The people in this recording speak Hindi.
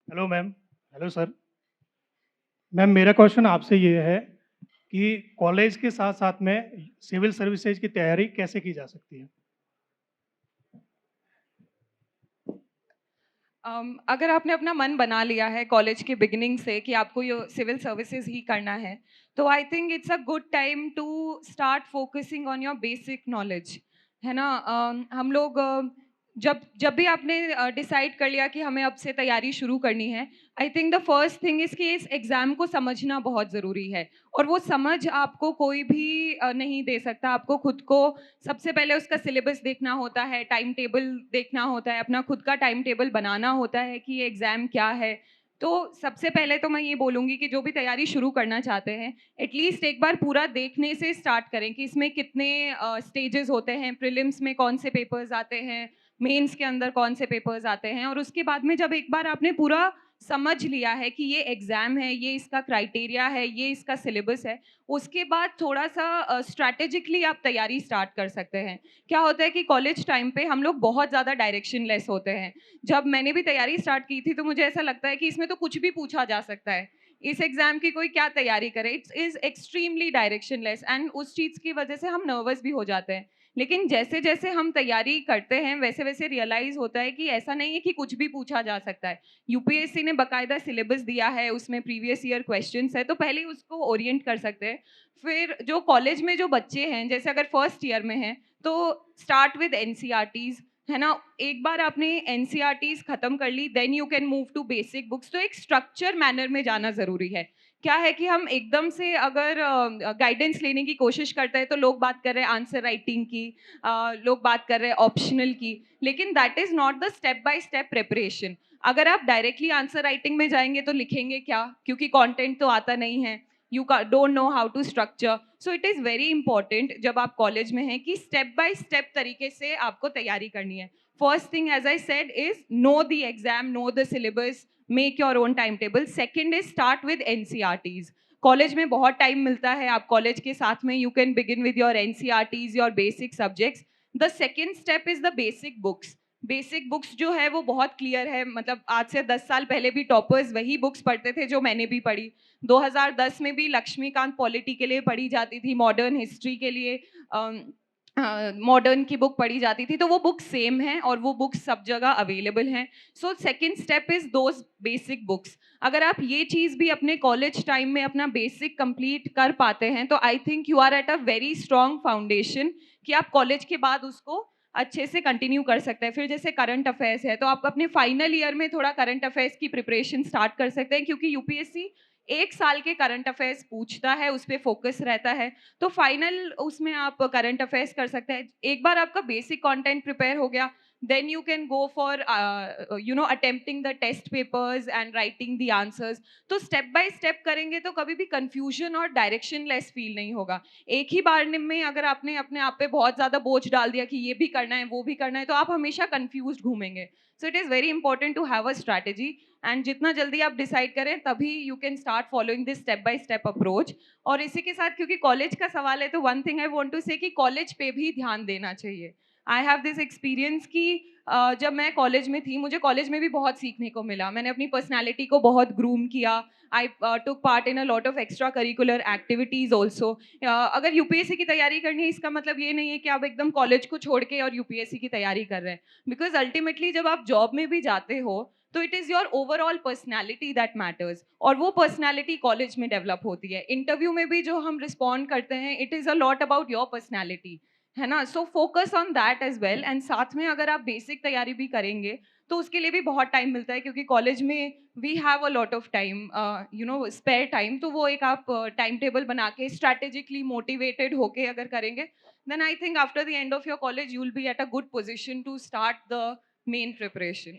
Hello ma'am. Hello sir. Ma'am मेरा क्वेश्चन आपसे ये है कि कॉलेज के साथ साथ में सिविल सर्विसेज की तैयारी कैसे की जा सकती है? अगर आपने अपना मन बना लिया है कॉलेज के बिगिनिंग से कि आपको ये सिविल सर्विसेज ही करना है, तो I think it's a good time to start focusing on your basic knowledge, है ना। हम लोग जब जब भी आपने डिसाइड कर लिया कि हमें अब से तैयारी शुरू करनी है, I think the first thing is कि इस एग्ज़ाम को समझना बहुत ज़रूरी है। और वो समझ आपको कोई भी नहीं दे सकता। आपको खुद को सबसे पहले उसका सिलेबस देखना होता है, टाइम टेबल देखना होता है, अपना खुद का टाइम टेबल बनाना होता है कि ये एग्ज़ाम क्या है। तो सबसे पहले तो मैं ये बोलूँगी कि जो भी तैयारी शुरू करना चाहते हैं, एटलीस्ट एक बार पूरा देखने से स्टार्ट करें कि इसमें कितने स्टेजेस होते हैं, प्रीलिम्स में कौन से पेपर्स आते हैं, मेंस के अंदर कौन से पेपर्स आते हैं। और उसके बाद में जब एक बार आपने पूरा समझ लिया है कि ये एग्ज़ाम है, ये इसका क्राइटेरिया है, ये इसका सिलेबस है, उसके बाद थोड़ा-सा स्ट्रैटेजिकली आप तैयारी स्टार्ट कर सकते हैं। क्या होता है कि कॉलेज टाइम पे हम लोग बहुत ज़्यादा डायरेक्शनलेस होते हैं। जब मैंने भी तैयारी स्टार्ट की थी, तो मुझे ऐसा लगता है कि इसमें तो कुछ भी पूछा जा सकता है। इस एग्ज़ाम की कोई क्या तैयारी करे? It's is extremely directionless and उस चीज़ की वजह से हम नर्वस भी हो जाते हैं। लेकिन जैसे-जैसे हम तैयारी करते हैं, वैसे-वैसे रियलाइज़ होता है कि ऐसा नहीं है कि कुछ भी पूछा जा सकता है। यूपीएससी ने बाकायदा सिलेबस दिया है, उसमें प्रीवियस ईयर क्वेश्चंस है, तो पहले ही उसको ओरिएंट कर सकते हैं। फिर जो कॉलेज में जो बच्चे हैं, जैसे अगर फर्स्ट ईयर में हैं, तो स्टार्ट विद एनसीईआरटीज़, है ना? एक बार आपने एनसीईआरटीज़ खत्म कर ली, then you can move to basic books. तो एक स्ट्रक्चर मैनर में जाना ज़रूरी है। क्या है कि हम एकदम से अगर गाइडेंस लेने की कोशिश करते हैं, तो लोग बात कर रहे हैं आंसर राइटिंग की, लोग बात कर रहे हैं ऑप्शनल की, लेकिन that is not the step by step preparation. अगर आप डायरेक्टली आंसर राइटिंग में जाएँगे तो लिखेंगे क्या? क्योंकि कंटेंट तो आता नहीं है। You don't know how to structure. So it is very important जब आप कॉलेज में हैं कि स्टेप बाय स्टेप तरीके से आपको तैयारी करनी है। First thing as I said is know the exam, know the syllabus, make your own time table. Second is start with NCERTs. College में बहुत टाइम मिलता है, आप कॉलेज के साथ में you can begin with your NCERTs, your basic subjects. The second step is the basic books. Basic books जो है वो बहुत क्लियर है, मतलब आज से 10 साल पहले भी टॉपर्स वही बुक्स पढ़ते थे जो मैंने भी पढ़ी। 2010 में भी लक्ष्मीकांत पॉलिटी के लिए पढ़ी जाती थी, मॉडर्न हिस्ट्री के लिए मॉडर्न की बुक पढ़ी जाती थी, तो वो बुक सेम है और वो बुक्स सब जगह अवेलेबल हैं। So second step is those basic books. अगर आप ये चीज़ भी अपने कॉलेज टाइम में अपना बेसिक कंप्लीट कर पाते हैं, तो I think you are at a very strong foundation कि आप कॉलेज के बाद उसको अच्छे से कंटिन्यू कर सकते हैं। फिर जैसे करंट अफेयर्स है, तो आप अपने फाइनल ईयर में थोड़ा करंट अफेयर्स की प्रिपरेशन स्टार्ट कर सकते हैं, क्योंकि यूपीएससी 1 साल के करंट अफेयर्स पूछता है, उस पे फोकस रहता है। तो फाइनल उसमें आप करंट अफेयर्स कर सकते हैं। एक बार आपका बेसिक कंटेंट प्रिपेयर हो गया, then you can go for attempting the test papers and writing the answers. तो स्टेप बाय स्टेप करेंगे तो कभी भी कंफ्यूजन और डायरेक्शनलेस फील नहीं होगा। एक ही बार में अगर आपने अपने आप पे बहुत ज़्यादा बोझ डाल दिया कि ये भी करना है, वो भी करना है, तो आप हमेशा कन्फ्यूज़्ड घूमेंगे। So it is very important to have a strategy, and जितना जल्दी आप डिसाइड करें, तभी you can start following this step by step approach. और इसी के साथ, क्योंकि कॉलेज का सवाल है, तो one thing I want to say कि कॉलेज पे भी ध्यान देना चाहिए। आई हैव दिस एक्सपीरियंस कि जब मैं कॉलेज में थी, मुझे कॉलेज में भी बहुत सीखने को मिला। मैंने अपनी पर्सनैलिटी को बहुत ग्रूम किया। I took part in a lot of extra curricular activities also. अगर यूपीएससी की तैयारी करनी है, इसका मतलब ये नहीं है कि आप एकदम कॉलेज को छोड़ के और यूपीएससी की तैयारी कर रहे हैं। बिकॉज़ अल्टीमेटली जब आप जॉब में भी जाते हो, तो it is your overall personality that matters, और वो पर्सनैलिटी कॉलेज में डेवलप होती है। इंटरव्यू में भी जो हम रिस्पॉन्ड करते हैं, it is a lot about your personality, है ना? So focus on that as well, and साथ में अगर आप बेसिक तैयारी भी करेंगे, तो उसके लिए भी बहुत टाइम मिलता है, क्योंकि कॉलेज में we have a lot of time, spare time. तो वो एक आप टाइम टेबल बना के स्ट्रैटेजिकली मोटिवेटेड होके अगर करेंगे, then I think after the end of your college you will be at a good position to start the main preparation.